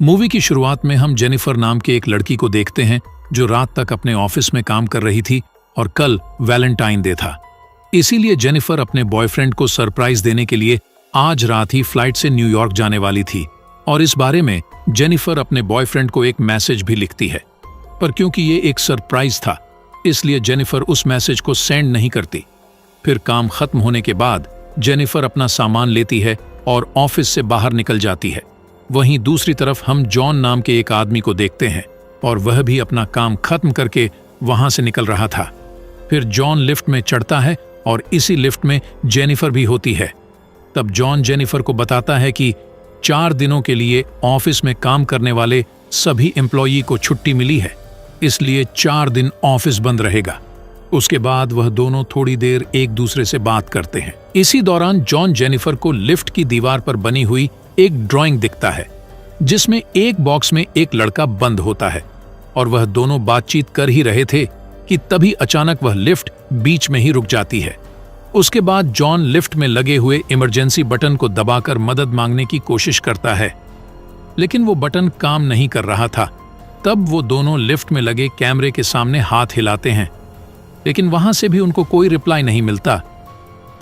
Movie की शुरुआत में हम जेनिफर नाम के एक लड़की को देखते हैं जो रात तक अपने ऑफिस में काम कर रही थी और कल वैलेंटाइन डे था। इसीलिए जेनिफर अपने बॉयफ्रेंड को सरप्राइज देने के लिए आज रात ही फ्लाइट से न्यूयॉर्क जाने वाली थी और इस बारे में जेनिफर अपने बॉयफ्रेंड को एक मैसेज भी लिखती है। पर क्योंकि ये एक सरप्राइज था इसलिए जेनिफर उस मैसेज को सेंड नहीं करती। फिर काम खत्म होने के बाद जेनिफर अपना सामान लेती है और ऑफिस से बाहर निकल जाती है। वहीं दूसरी तरफ हम जॉन नाम के एक आदमी को देखते हैं और वह भी अपना काम खत्म करके वहां से निकल रहा था। फिर जॉन लिफ्ट में चढ़ता है और इसी लिफ्ट में जेनिफर भी होती है। तब जॉन जेनिफर को बताता है कि 4 दिनों के लिए ऑफिस में काम करने वाले सभी एम्प्लॉई को छुट्टी मिली है, इसलिए 4 दिन ऑफिस बंद रहेगा। उसके बाद वह दोनों थोड़ी देर एक दूसरे से बात करते हैं। इसी दौरान जॉन जेनिफर को लिफ्ट की दीवार पर बनी हुई एक ड्राइंग दिखता है जिसमें एक बॉक्स में एक लड़का बंद होता है और वह दोनों बातचीत कर ही रहे थे कि तभी अचानक वह लिफ्ट बीच में ही रुक जाती है। उसके बाद जॉन लिफ्ट में लगे हुए इमरजेंसी बटन को दबाकर मदद मांगने की कोशिश करता है, लेकिन वो बटन काम नहीं कर रहा था। तब वो दोनों लिफ्ट में लगे कैमरे के सामने हाथ हिलाते हैं, लेकिन वहां से भी उनको कोई रिप्लाई नहीं मिलता।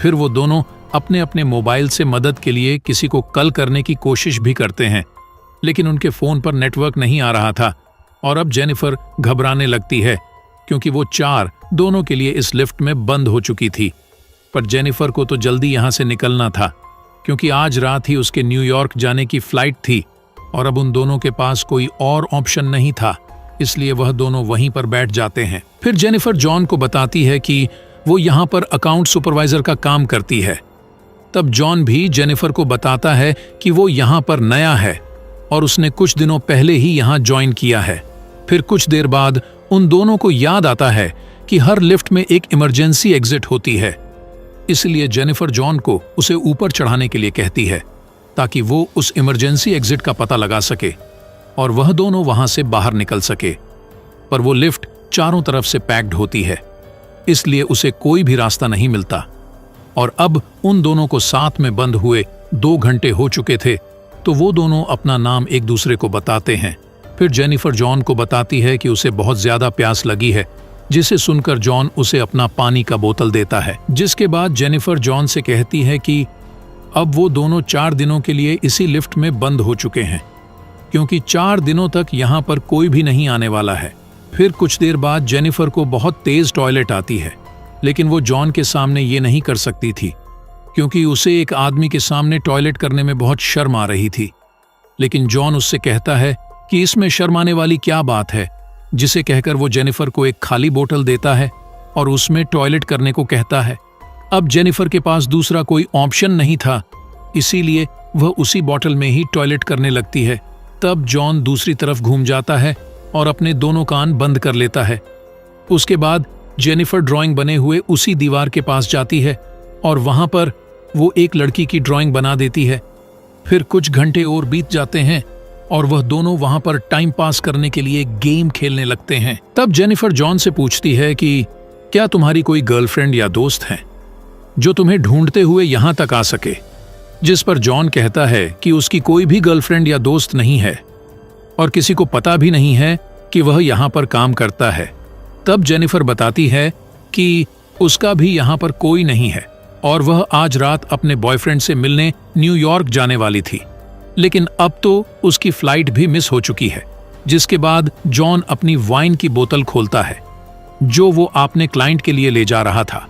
फिर वो दोनों अपने अपने मोबाइल से मदद के लिए किसी को कॉल करने की कोशिश भी करते हैं, लेकिन उनके फोन पर नेटवर्क नहीं आ रहा था और अब जेनिफर घबराने लगती है क्योंकि वो 4 दोनों के लिए इस लिफ्ट में बंद हो चुकी थी। पर जेनिफर को तो जल्दी यहां से निकलना था क्योंकि आज रात ही उसके न्यूयॉर्क जाने की फ्लाइट थी और अब उन दोनों के पास कोई और ऑप्शन नहीं था, इसलिए वह दोनों वहीं पर बैठ जाते हैं। फिर जेनिफर जॉन को बताती है कि वो यहाँ पर अकाउंट सुपरवाइजर का काम करती है। तब जॉन भी जेनिफर को बताता है कि वो यहाँ पर नया है और उसने कुछ दिनों पहले ही यहाँ ज्वाइन किया है। फिर कुछ देर बाद उन दोनों को याद आता है कि हर लिफ्ट में एक इमरजेंसी एग्जिट होती है, इसलिए जेनिफर जॉन को उसे ऊपर चढ़ाने के लिए कहती है ताकि वो उस इमरजेंसी एग्जिट का पता लगा सके और वह दोनों वहां से बाहर निकल सके। पर वो लिफ्ट चारों तरफ से पैक्ड होती है, इसलिए उसे कोई भी रास्ता नहीं मिलता और अब उन दोनों को साथ में बंद हुए 2 घंटे हो चुके थे, तो वो दोनों अपना नाम एक दूसरे को बताते हैं। फिर जेनिफर जॉन को बताती है कि उसे बहुत ज्यादा प्यास लगी है, जिसे सुनकर जॉन उसे अपना पानी का बोतल देता है। जिसके बाद जेनिफर जॉन से कहती है कि अब वो दोनों 4 दिनों के लिए इसी लिफ्ट में बंद हो चुके हैं क्योंकि 4 दिनों तक यहाँ पर कोई भी नहीं आने वाला है। फिर कुछ देर बाद जेनिफर को बहुत तेज टॉयलेट आती है, लेकिन वो जॉन के सामने ये नहीं कर सकती थी क्योंकि उसे एक आदमी के सामने टॉयलेट करने में बहुत शर्म आ रही थी। लेकिन जॉन उससे कहता है कि इसमें शर्माने वाली क्या बात है, जिसे कहकर वो जेनिफर को एक खाली बोतल देता है और उसमें टॉयलेट करने को कहता है। अब जेनिफर के पास दूसरा कोई ऑप्शन नहीं था, इसीलिए वह उसी बोतल में ही टॉयलेट करने लगती है। तब जॉन दूसरी तरफ घूम जाता है और अपने दोनों कान बंद कर लेता है। उसके बाद जेनिफर ड्राइंग बने हुए उसी दीवार के पास जाती है और वहां पर वो एक लड़की की ड्राइंग बना देती है। फिर कुछ घंटे और बीत जाते हैं और वह दोनों वहां पर टाइम पास करने के लिए गेम खेलने लगते हैं। तब जेनिफर जॉन से पूछती है कि क्या तुम्हारी कोई गर्लफ्रेंड या दोस्त है जो तुम्हें ढूंढते हुए यहां तक आ सके, जिस पर जॉन कहता है कि उसकी कोई भी गर्लफ्रेंड या दोस्त नहीं है और किसी को पता भी नहीं है कि वह यहाँ पर काम करता है। तब जेनिफर बताती है कि उसका भी यहाँ पर कोई नहीं है और वह आज रात अपने बॉयफ्रेंड से मिलने न्यूयॉर्क जाने वाली थी, लेकिन अब तो उसकी फ्लाइट भी मिस हो चुकी है। जिसके बाद जॉन अपनी वाइन की बोतल खोलता है जो वो अपने क्लाइंट के लिए ले जा रहा था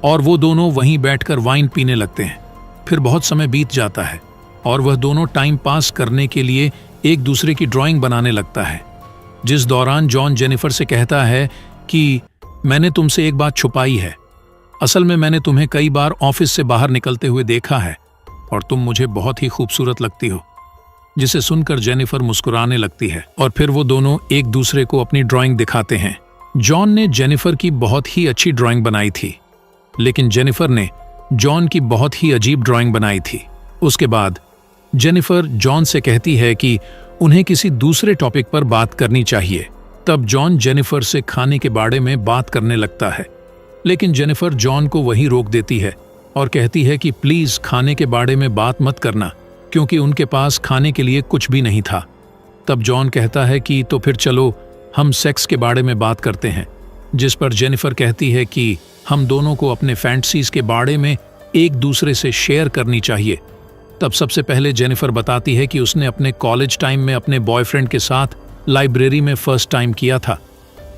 और वो दोनों वहीं बैठकर वाइन पीने लगते हैं। फिर बहुत समय बीत जाता है और वह दोनों टाइम पास करने के लिए एक दूसरे की ड्राइंग बनाने लगता है। जिस दौरान जॉन जेनिफर से कहता है कि मैंने तुमसे एक बात छुपाई है, असल में मैंने तुम्हें कई बार ऑफिस से बाहर निकलते हुए देखा है और तुम मुझे बहुत ही खूबसूरत लगती हो। जिसे सुनकर जेनिफर मुस्कुराने लगती है और फिर वो दोनों एक दूसरे को अपनी ड्राइंग दिखाते हैं। जॉन ने जेनिफर की बहुत ही अच्छी ड्राइंग बनाई थी, लेकिन जेनिफर ने जॉन की बहुत ही अजीब ड्राइंग बनाई थी। उसके बाद जेनिफर जॉन से कहती है कि उन्हें किसी दूसरे टॉपिक पर बात करनी चाहिए। तब जॉन जेनिफर से खाने के बारे में बात करने लगता है, लेकिन जेनिफर जॉन को वहीं रोक देती है और कहती है कि प्लीज खाने के बारे में बात मत करना, क्योंकि उनके पास खाने के लिए कुछ भी नहीं था। तब जॉन कहता है कि तो फिर चलो हम सेक्स के बारे में बात करते हैं, जिस पर जेनिफर कहती है कि हम दोनों को अपने फैंटसीज के बारे में एक दूसरे से शेयर करनी चाहिए। तब सबसे पहले जेनिफर बताती है कि उसने अपने कॉलेज टाइम में अपने बॉयफ्रेंड के साथ लाइब्रेरी में फर्स्ट टाइम किया था,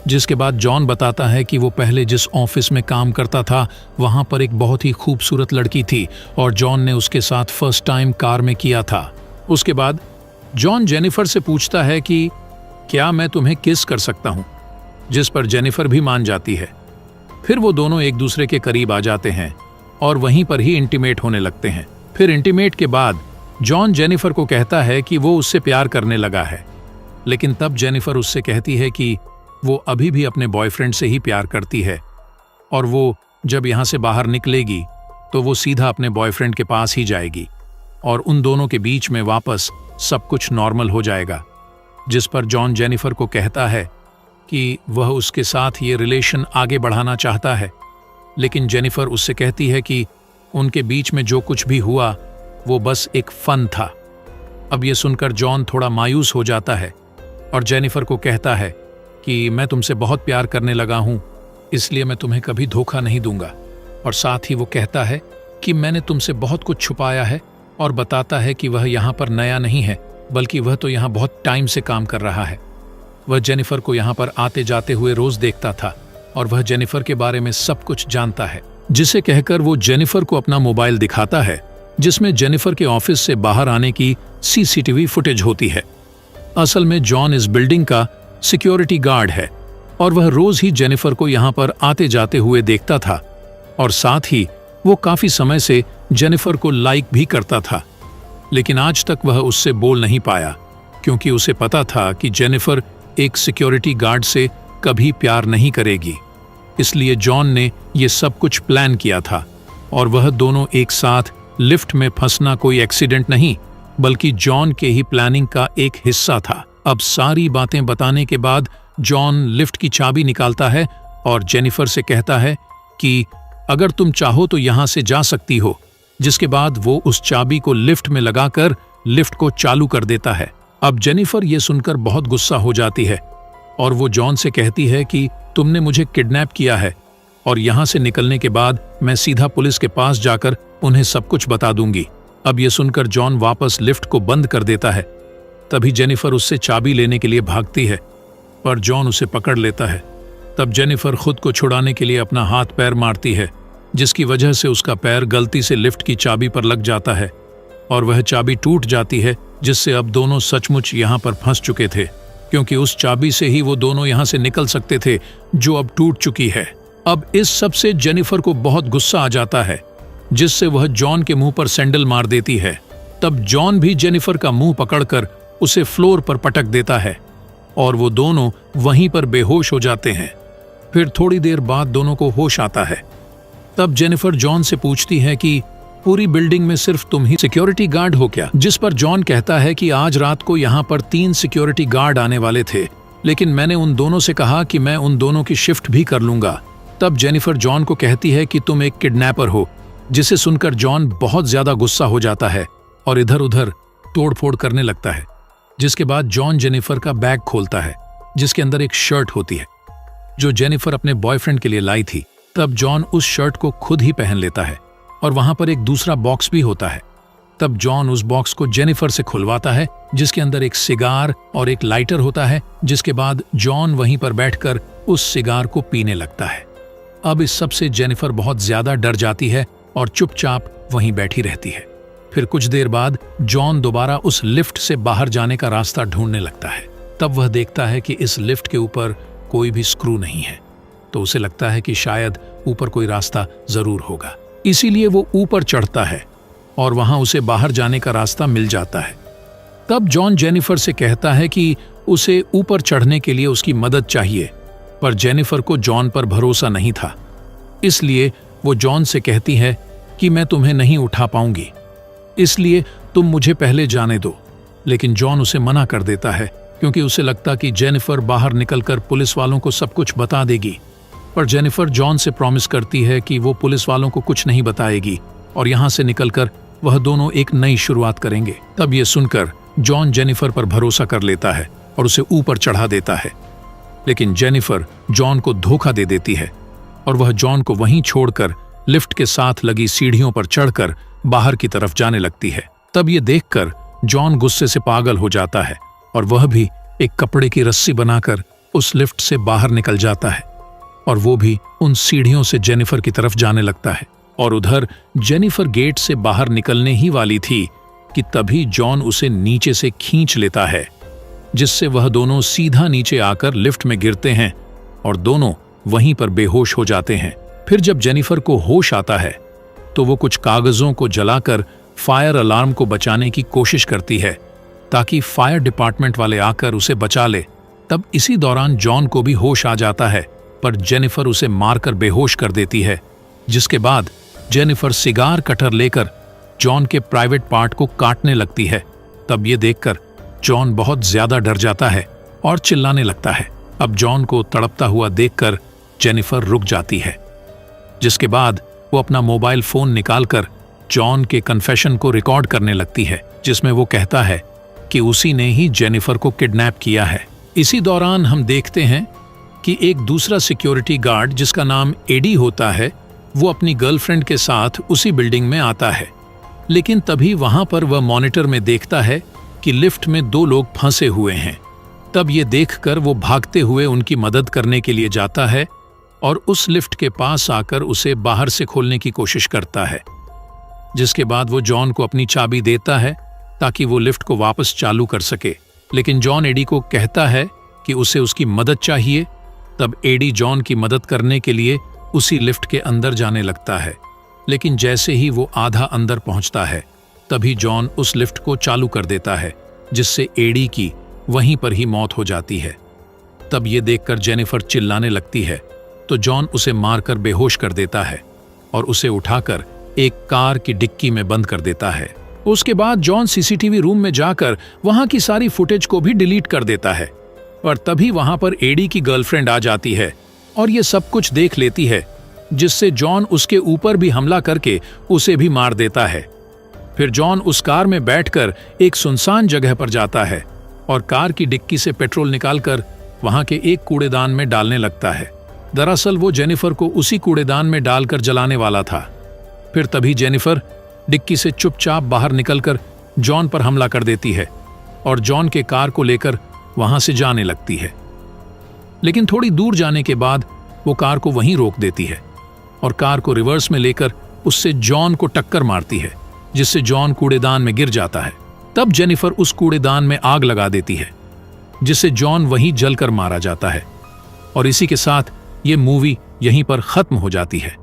जिसके बाद जॉन बताता है कि वो पहले जिस ऑफिस में काम करता था वहां पर एक बहुत ही खूबसूरत लड़की थी और जॉन ने उसके साथ फर्स्ट टाइम कार में किया था। उसके बाद जॉन जेनिफर से पूछता है कि क्या मैं तुम्हें किस कर सकता हूं, जिस पर जेनिफर भी मान जाती है। फिर वो दोनों एक दूसरे के करीब आ जाते हैं और वहीं पर ही इंटीमेट होने लगते हैं। फिर इंटीमेट के बाद जॉन जेनिफर को कहता है कि वो उससे प्यार करने लगा है, लेकिन तब जेनिफर उससे कहती है कि वो अभी भी अपने बॉयफ्रेंड से ही प्यार करती है और वो जब यहाँ से बाहर निकलेगी तो वो सीधा अपने बॉयफ्रेंड के पास ही जाएगी और उन दोनों के बीच में वापस सब कुछ नॉर्मल हो जाएगा। जिस पर जॉन जेनिफर को कहता है कि वह उसके साथ ये रिलेशन आगे बढ़ाना चाहता है, लेकिन जेनिफर उससे कहती है कि उनके बीच में जो कुछ भी हुआ वो बस एक फन था। अब ये सुनकर जॉन थोड़ा मायूस हो जाता है और जेनिफर को कहता है कि मैं तुमसे बहुत प्यार करने लगा हूं, इसलिए मैं तुम्हें कभी धोखा नहीं दूंगा। और साथ ही वो कहता है कि मैंने तुमसे बहुत कुछ छुपाया है और बताता है कि वह यहाँ पर नया नहीं है, बल्कि वह तो यहाँ बहुत टाइम से काम कर रहा है। वह जेनिफर को यहाँ पर आते जाते हुए रोज देखता था और वह जेनिफर के बारे में सब कुछ जानता है, जिसे कहकर वो जेनिफर को अपना मोबाइल दिखाता है, जिसमें जेनिफर के ऑफिस से बाहर आने की सीसीटीवी फुटेज होती है। असल में जॉन इस बिल्डिंग का सिक्योरिटी गार्ड है और वह रोज ही जेनिफर को यहाँ पर आते जाते हुए देखता था और साथ ही वो काफी समय से जेनिफर को लाइक भी करता था, लेकिन आज तक वह उससे बोल नहीं पाया क्योंकि उसे पता था कि जेनिफर एक सिक्योरिटी गार्ड से कभी प्यार नहीं करेगी। इसलिए जॉन ने ये सब कुछ प्लान किया था और वह दोनों एक साथ लिफ्ट में फंसना कोई एक्सीडेंट नहीं, बल्कि जॉन के ही प्लानिंग का एक हिस्सा था। अब सारी बातें बताने के बाद जॉन लिफ्ट की चाबी निकालता है और जेनिफर से कहता है कि अगर तुम चाहो तो यहां से जा सकती हो, जिसके बाद वो उस चाबी को लिफ्ट में लगाकर लिफ्ट को चालू कर देता है। अब जेनिफर ये सुनकर बहुत गुस्सा हो जाती है और वो जॉन से कहती है कि तुमने मुझे किडनैप किया है और यहां से निकलने के बाद मैं सीधा पुलिस के पास जाकर उन्हें सब कुछ बता दूंगी। अब ये सुनकर जॉन वापस लिफ्ट को बंद कर देता है। तभी जेनिफर उससे चाबी लेने के लिए भागती है, पर जॉन उसे पकड़ लेता है। तब जेनिफर खुद को छुड़ाने के लिए अपना हाथ पैर मारती है, जिसकी वजह से उसका पैर गलती से लिफ्ट की चाबी पर लग जाता है और वह चाबी टूट जाती है, जिससे अब दोनों सचमुच यहाँ पर फंस चुके थे, क्योंकि उस चाबी से ही वो दोनों यहाँ से निकल सकते थे, जो अब टूट चुकी है। अब इस सब से जेनिफर को बहुत गुस्सा आ जाता है, जिससे वह जॉन के मुंह पर सैंडल मार देती है। तब जॉन भी जेनिफर का मुंह पकड़कर उसे फ्लोर पर पटक देता है और वो दोनों वहीं पर बेहोश हो जाते हैं। फिर थोड़ी देर बाद दोनों को होश आता है। तब जेनिफर जॉन से पूछती है कि पूरी बिल्डिंग में सिर्फ तुम ही सिक्योरिटी गार्ड हो क्या? जिस पर जॉन कहता है कि आज रात को यहाँ पर 3 सिक्योरिटी गार्ड आने वाले थे, लेकिन मैंने उन दोनों से कहा कि मैं उन दोनों की शिफ्ट भी कर लूंगा। तब जेनिफर जॉन को कहती है कि तुम एक किडनैपर हो, जिसे सुनकर जॉन बहुत ज्यादा गुस्सा हो जाता है और इधर उधर तोड़फोड़ करने लगता है। जिसके बाद जॉन जेनिफर का बैग खोलता है, जिसके अंदर एक शर्ट होती है जो जेनिफर अपने बॉयफ्रेंड के लिए लाई थी। तब जॉन उस शर्ट को खुद ही पहन लेता है और वहां पर एक दूसरा बॉक्स भी होता है। तब जॉन उस बॉक्स को जेनिफर से खुलवाता है, जिसके अंदर एक सिगार और एक लाइटर होता है। जिसके बाद जॉन वहीं पर बैठकर उस सिगार को पीने लगता है। अब इस सब से जेनिफर बहुत ज्यादा डर जाती है और चुपचाप वहीं बैठी रहती है। फिर कुछ देर बाद जॉन दोबारा उस लिफ्ट से बाहर जाने का रास्ता ढूंढने लगता है। तब वह देखता है कि इस लिफ्ट के ऊपर कोई भी स्क्रू नहीं है, तो उसे लगता है कि शायद ऊपर कोई रास्ता जरूर होगा। इसीलिए वो ऊपर चढ़ता है और वहां उसे बाहर जाने का रास्ता मिल जाता है। तब जॉन जेनिफर से कहता है कि उसे ऊपर चढ़ने के लिए उसकी मदद चाहिए, पर जेनिफर को जॉन पर भरोसा नहीं था। इसलिए वो जॉन से कहती है कि मैं तुम्हें नहीं उठा पाऊंगी, इसलिए तुम मुझे पहले जाने दो। लेकिन जॉन उसे मना कर देता है, क्योंकि उसे लगता कि जेनिफर बाहर निकलकर पुलिस वालों को सब कुछ बता देगी। पर जेनिफर जॉन से प्रॉमिस करती है कि वो पुलिस वालों को कुछ नहीं बताएगी और यहाँ से निकलकर वह दोनों एक नई शुरुआत करेंगे। तब ये सुनकर जॉन जेनिफर पर भरोसा कर लेता है और उसे ऊपर चढ़ा देता है। लेकिन जेनिफर जॉन को धोखा दे देती है और वह जॉन को वहीं छोड़कर लिफ्ट के साथ लगी सीढ़ियों पर चढ़कर बाहर की तरफ जाने लगती है। तब ये देखकर जॉन गुस्से से पागल हो जाता है और वह भी एक कपड़े की रस्सी बनाकर उस लिफ्ट से बाहर निकल जाता है और वो भी उन सीढ़ियों से जेनिफर की तरफ जाने लगता है। और उधर जेनिफर गेट से बाहर निकलने ही वाली थी कि तभी जॉन उसे नीचे से खींच लेता है, जिससे वह दोनों सीधा नीचे आकर लिफ्ट में गिरते हैं और दोनों वहीं पर बेहोश हो जाते हैं। फिर जब जेनिफर को होश आता है तो वो कुछ कागजों को जलाकर फायर अलार्म को बचाने की कोशिश करती है ताकि फायर डिपार्टमेंट वाले आकर उसे बचा ले। तब इसी दौरान जॉन को भी होश आ जाता है, पर जेनिफर उसे मारकर बेहोश कर देती है, जिसके बाद जेनिफर सिगार कटर लेकर जॉन के प्राइवेट पार्ट को काटने लगती है। तब ये देखकर जॉन बहुत ज्यादा डर जाता है और चिल्लाने लगता है। अब जॉन को तड़पता हुआ देखकर जेनिफर रुक जाती है, जिसके बाद वो अपना मोबाइल फोन निकालकर जॉन के कन्फेशन को रिकॉर्ड करने लगती है, जिसमें वो कहता है कि उसी ने ही जेनिफर को किडनैप किया है। इसी दौरान हम देखते हैं कि एक दूसरा सिक्योरिटी गार्ड जिसका नाम एडी होता है, वो अपनी गर्लफ्रेंड के साथ उसी बिल्डिंग में आता है। लेकिन तभी वहां पर वह मॉनिटर में देखता है कि लिफ्ट में 2 लोग फंसे हुए हैं। तब ये देखकर वो भागते हुए उनकी मदद करने के लिए जाता है और उस लिफ्ट के पास आकर उसे बाहर से खोलने की कोशिश करता है, जिसके बाद वो जॉन को अपनी चाबी देता है ताकि वो लिफ्ट को वापस चालू कर सके। लेकिन जॉन एडी को कहता है कि उसे उसकी मदद चाहिए। तब एडी जॉन की मदद करने के लिए उसी लिफ्ट के अंदर जाने लगता है, लेकिन जैसे ही वो आधा अंदर पहुंचता है तभी जॉन उस लिफ्ट को चालू कर देता है, जिससे एडी की वहीं पर ही मौत हो जाती है। तब ये देखकर जेनिफर चिल्लाने लगती है तो जॉन उसे मारकर बेहोश कर देता है और उसे उठाकर एक कार की डिक्की में बंद कर देता है। उसके बाद जॉन सीसीटीवी रूम में जाकर वहां की सारी फुटेज को भी डिलीट कर देता है। और तभी वहां पर एडी की गर्लफ्रेंड आ जाती है और ये सब कुछ देख लेती है, जिससे जॉन उसके ऊपर भी हमला करके उसे भी मार देता है। फिर जॉन उस कार में बैठकर एक सुनसान जगह पर जाता है और कार की डिक्की से पेट्रोल निकालकर वहां के एक कूड़ेदान में डालने लगता है। दरअसल वो जेनिफर को उसी कूड़ेदान में डालकर जलाने वाला था। फिर तभी जेनिफर डिक्की से चुपचाप बाहर निकलकर जॉन पर हमला कर देती है और जॉन के कार को लेकर वहां से जाने लगती है। लेकिन थोड़ी दूर जाने के बाद वो कार को वहीं रोक देती है और कार को रिवर्स में लेकर उससे जॉन को टक्कर मारती है, जिससे जॉन कूड़ेदान में गिर जाता है। तब जेनिफर उस कूड़ेदान में आग लगा देती है, जिससे जॉन वहीं जलकर मारा जाता है। और इसी के साथ ये मूवी यहीं पर खत्म हो जाती है।